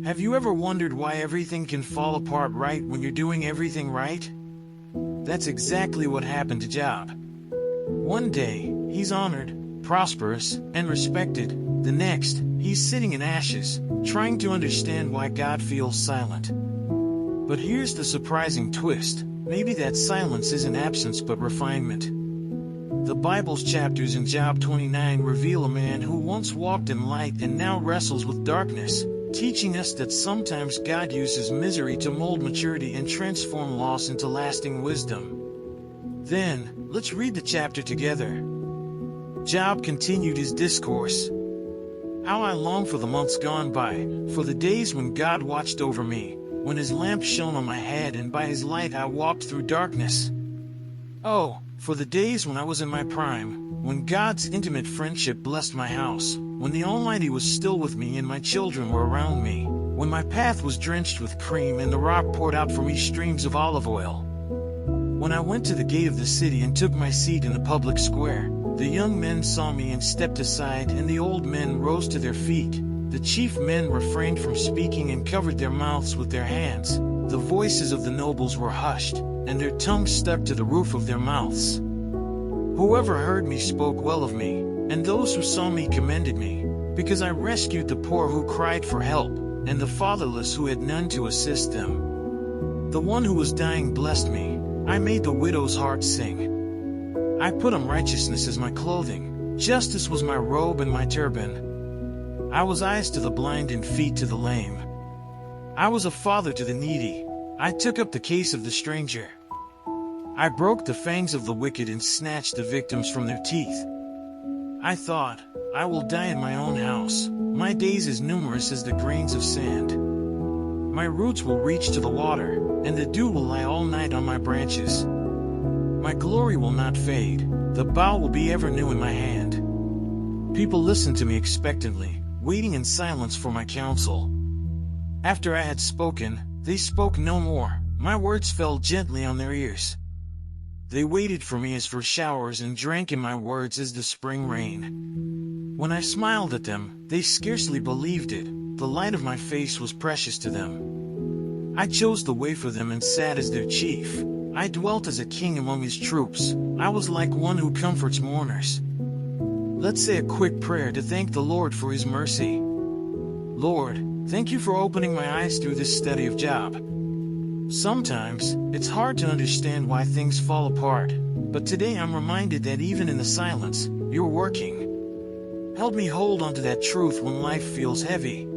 Have you ever wondered why everything can fall apart right when you're doing everything right? That's exactly what happened to Job. One day, he's honored, prosperous, and respected. The next, he's sitting in ashes, trying to understand why God feels silent. But here's the surprising twist. Maybe that silence isn't absence but refinement. The Bible's chapters in Job 29 reveal a man who once walked in light and now wrestles with darkness, teaching us that sometimes God uses misery to mold maturity and transform loss into lasting wisdom. Then, let's read the chapter together. Job continued his discourse. How I long for the months gone by, for the days when God watched over me, when his lamp shone on my head and by his light I walked through darkness. Oh, for the days when I was in my prime, when God's intimate friendship blessed my house, when the Almighty was still with me and my children were around me, when my path was drenched with cream and the rock poured out for me streams of olive oil. When I went to the gate of the city and took my seat in the public square, the young men saw me and stepped aside, and the old men rose to their feet. The chief men refrained from speaking and covered their mouths with their hands. The voices of the nobles were hushed, and their tongues stuck to the roof of their mouths. Whoever heard me spoke well of me, and those who saw me commended me, because I rescued the poor who cried for help, and the fatherless who had none to assist them. The one who was dying blessed me. I made the widow's heart sing. I put on righteousness as my clothing. Justice was my robe and my turban. I was eyes to the blind and feet to the lame. I was a father to the needy. I took up the case of the stranger. I broke the fangs of the wicked and snatched the victims from their teeth. I thought, I will die in my own house, my days as numerous as the grains of sand. My roots will reach to the water, and the dew will lie all night on my branches. My glory will not fade, the bough will be ever new in my hand. People listened to me expectantly, waiting in silence for my counsel. After I had spoken, they spoke no more. My words fell gently on their ears. They waited for me as for showers and drank in my words as the spring rain. When I smiled at them, they scarcely believed it. The light of my face was precious to them. I chose the way for them and sat as their chief. I dwelt as a king among his troops. I was like one who comforts mourners. Let's say a quick prayer to thank the Lord for his mercy. Lord, thank you for opening my eyes through this study of Job. Sometimes, it's hard to understand why things fall apart, but today I'm reminded that even in the silence, you're working. Help me hold on to that truth when life feels heavy.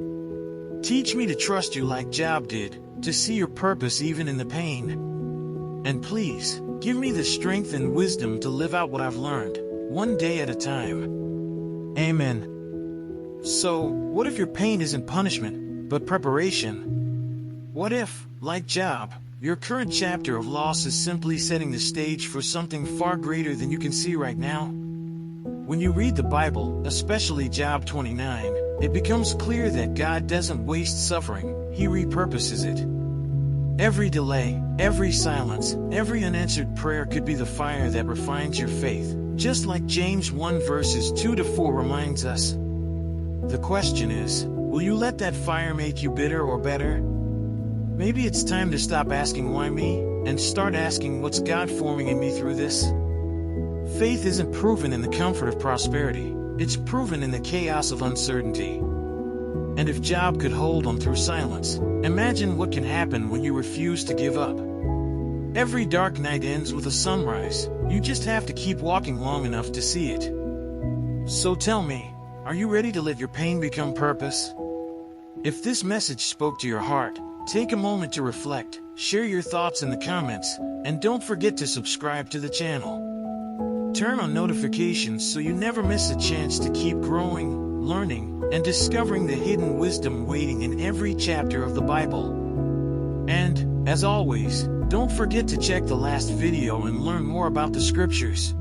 Teach me to trust you like Job did, to see your purpose even in the pain. And please, give me the strength and wisdom to live out what I've learned, one day at a time. Amen. So, what if your pain isn't punishment, but preparation? What if, like Job, your current chapter of loss is simply setting the stage for something far greater than you can see right now? When you read the Bible, especially Job 29, it becomes clear that God doesn't waste suffering, He repurposes it. Every delay, every silence, every unanswered prayer could be the fire that refines your faith, just like James 1 verses 2-4 reminds us. The question is, will you let that fire make you bitter or better? Maybe it's time to stop asking why me, and start asking what's God forming in me through this? Faith isn't proven in the comfort of prosperity, it's proven in the chaos of uncertainty. And if Job could hold on through silence, imagine what can happen when you refuse to give up. Every dark night ends with a sunrise. You just have to keep walking long enough to see it. So tell me, are you ready to let your pain become purpose? If this message spoke to your heart, take a moment to reflect, share your thoughts in the comments, and don't forget to subscribe to the channel. Turn on notifications so you never miss a chance to keep growing, learning, and discovering the hidden wisdom waiting in every chapter of the Bible. And, as always, don't forget to check the last video and learn more about the scriptures.